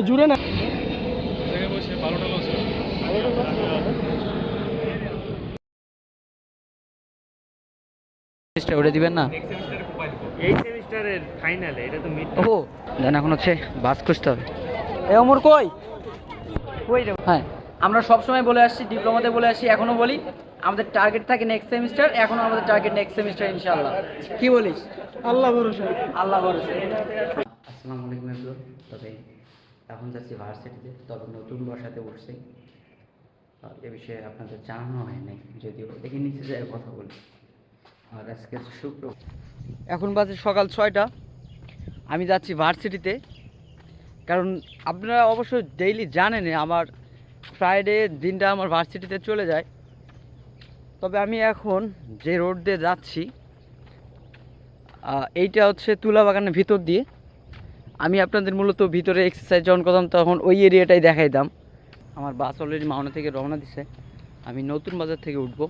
জুড়ে না ওটা দিবেন না এই সেমিস্টারের ফাইনালে, এটা তো মিড। ও দেন, এখন হচ্ছে বাস খুঁজতে হবে। এ অমর কই কই রে? হ্যাঁ, আমরা সবসময় বলে আসছি, ডিপ্লোমাতে বলে আসছি, এখনো বলি, আমাদের টার্গেট থাকে নেক্সট সেমিস্টার। এখনো আমাদের টার্গেট নেক্সট সেমিস্টার ইনশাআল্লাহ। কি বলিস? আল্লাহ ভরসা। আল্লাহ ভরসা। আসসালামু আলাইকুম এভরিওয়ান। তবে এখন যাচ্ছি ভার্সিটিতে, তবে নতুন বসাতে উঠছি। এ বিষয়ে আপনাদের জানানো হয় নাই, যদিও দেখে নিচে যাই কথা বলি। আর আজকে শুক্র, এখন বাজে সকাল 6টা। আমি যাচ্ছি ভার্সিটিতে, কারণ আপনারা অবশ্যই ডেইলি জানেন আমার ফ্রাইডে দিনটা আমার ভার্সিটিতে চলে যায়। তবে আমি এখন যে রোড দিয়ে যাচ্ছি, এইটা হচ্ছে তুলা বাগানের ভিতর দিয়ে। আমি আপনাদের মূলত ভিতরে এক্সারসাইজ যখন করতাম তখন ওই এরিয়াটাই দেখাইতাম। আমার বাস অলরেডি মাওনা থেকে রওনা দিছে, আমি নতুন বাজার থেকে উঠবো।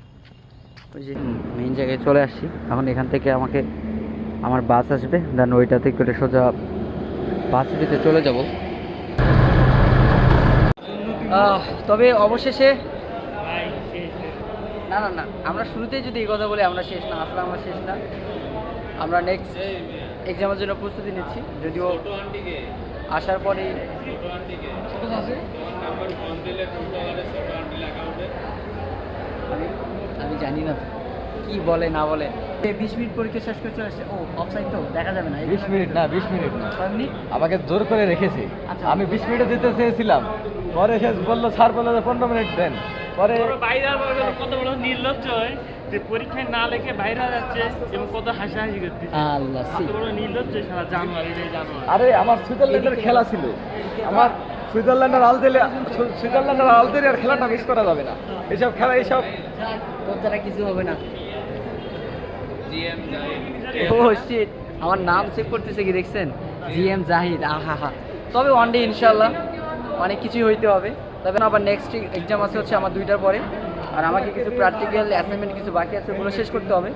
ওই যে মেইন জায়গায় চলে আসছি। এখন এখান থেকে আমাকে আমার বাস আসবে, দেন ওইটাতে করে সোজা ভার্সিটিতে চলে যাব। তবে অবশেষে না না না, আমরা শুরুতেই যদি এই কথা বলি আমরা শেষ না, আসলে আমরা শেষ না। আমরা নেক্সট এক্সামের জন্য প্রস্তুতি নিচ্ছি, যদিও আসার পরে আমি জানি না তো কি বলে না বলে। 20 মিনিট পরীক্ষা শেষ করে চলে আসছে। ও অফসাইড তো দেখা যাবে না। 20 মিনিট না, 20 মিনিট না, এমনি আমাকে জোর করে রেখেছে। আচ্ছা। আমি 20 মিনিটে দিতে চেয়েছিলাম, পরে সে বললো, স্যার বললো যে 15 মিনিট দেন। পরে বাইরে কত বড় নির্লজ্জ হয় যে পরীক্ষায় না লেখে বাইরে যাচ্ছে এবং কত হাসাহাসি করতেছে। আল্লাহ কত বড় নির্লজ্জ সারা জানুয়ারি জানুয়ারি। আরে আমার সুইজারল্যান্ডের খেলা ছিল, আমার সুইজারল্যান্ডের আলজেরিয়ার খেলাটা মিস করা যাবে না। এইসব খেলা, এইসব তোর দ্বারা কিছু হবে না। ও শিট, আমার নাম সেভ করতেছে কি দেখছেন? জিএম জাহিদ। আহা হা। তবে ওয়ান ডে ইনশাল্লাহ অনেক কিছুই হইতে হবে। তবে আবার নেক্সট এক্সাম আছে হচ্ছে আমার 2টার পরে, আর আমাকে কিছু প্র্যাকটিক্যাল অ্যাসাইনমেন্ট কিছু বাকি আছে, ওগুলো শেষ করতে হবে।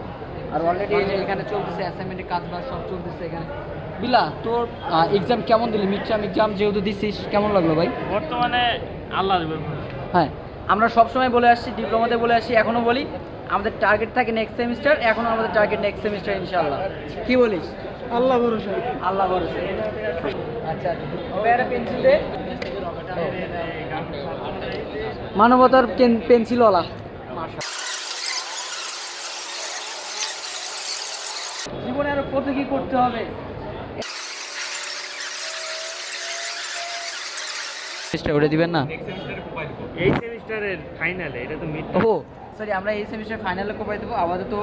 আর অলরেডি এই যে এখানে চলতেছে অ্যাসাইনমেন্টের কাজ বাজ সব চলতেছে এখানে। বিলা, তোর এক্সাম কেমন দিলি? মিড টার্ম এক্সাম যেহেতু দিছিস, কেমন লাগলো ভাই? বর্তমানে আল্লাহর ব্যাপার। হ্যাঁ, আমরা সবসময় বলে আসছি, ডিপ্লোমাতে বলে আসছি, এখনও বলি, আমাদের টার্গেট থাকে নেক্সট সেমিস্টার। এখনও আমাদের টার্গেট নেক্সট সেমিস্টার ইনশাআল্লাহ। কি বলিস? আল্লাহ ভরসা। আল্লাহ ভরসা। আচ্ছা, পেন্সিল দে। মানবতার পেন্সিলওয়ালা। জীবনে আরো কত কি করতে হবে। ওটা দিবেন না এই সেমিস্টারের ফাইনালে, এটা তো মিড। ও সরি, আমরা এই সেমিস্টার ফাইনালে কোপাই দেবো। আপাতত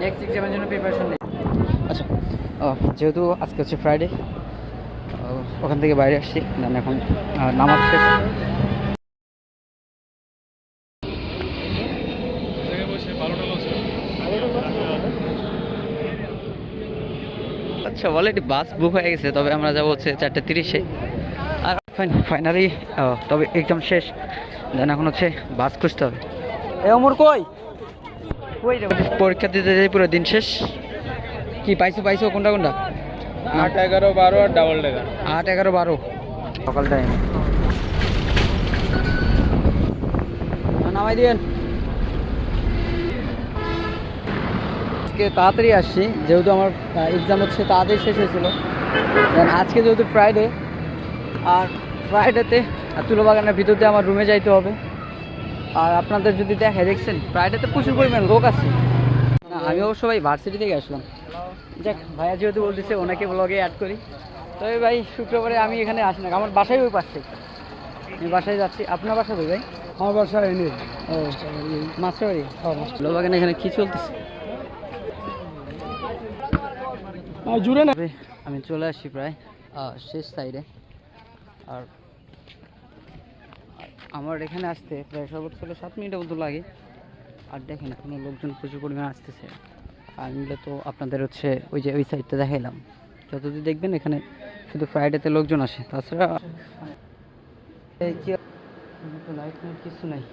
নেক্সট এক্সামের জন্য প্রিপারেশন নেই। আচ্ছা, যেহেতু আজকে হচ্ছে ফ্রাইডে, ওখান থেকে বাইরে আসছি, দেন এখন নামাজ শেষ। আচ্ছা, অলরেডি বাস বুক হয়ে গেছে, তবে আমরা যাবো হচ্ছে 4:30-এ। আর ফাইনালি তবে এক্সাম শেষ, দেন এখন হচ্ছে বাস খুঁজতে হবে। এ অমর কই কই রে? পরীক্ষা দিতে যাই, পুরো দিন শেষ। কি পাইছো কোনটা? 8, 11, 12 আর ডাবল ডেকার। 8, 11, 12 সকাল টাইম। নামাই দিবেন। আজকে তাড়াতাড়ি আসছি, যেহেতু আমার এক্সাম হচ্ছে তাড়াতাড়ি শেষ হয়েছিল। দেন আজকে যেহেতু ফ্রাইডে, আর ফ্রাইডেতে তুলো বাগানের ভিতর দিয়ে আমার রুমে যাইতে হবে। আর আপনাদের যদি দেখে, দেখছেন ফ্রাইডেতে প্রচুর পরিমাণ লোক আছে। না, আমি অবশ্য ভাই ভার্সিটি থেকে আসলাম। যাক, ভাইয়া যেহেতু বলতেছে ওনাকে ব্লগে অ্যাড করি। তবে ভাই শুক্রবারে আমি এখানে আসি না, আমার বাসায় ওই পাশে। আমি বাসায় যাচ্ছি। আপনার বাসা কই ভাই? আমার বাসায় এনে ও মাস্টারবাড়ি। তুলো বাগানে এখানে কী চলতেছে? জুড়ে না। আমি চলে আসছি প্রায় শেষ সাইডে। আর আমার এখানে আসতে প্রায় সর্বোচ্চ 7 মিনিটের মতো লাগে। আর দেখেন এখনো লোকজন প্রচুর পরিমাণে আসতেছে। আর মূলত আপনাদের হচ্ছে ওই যে ওই সাইডটা দেখাইলাম, যতদূর দেখবেন এখানে শুধু ফ্রাইডেতে লোকজন আসে, তাছাড়া লাইট কিছু নাই।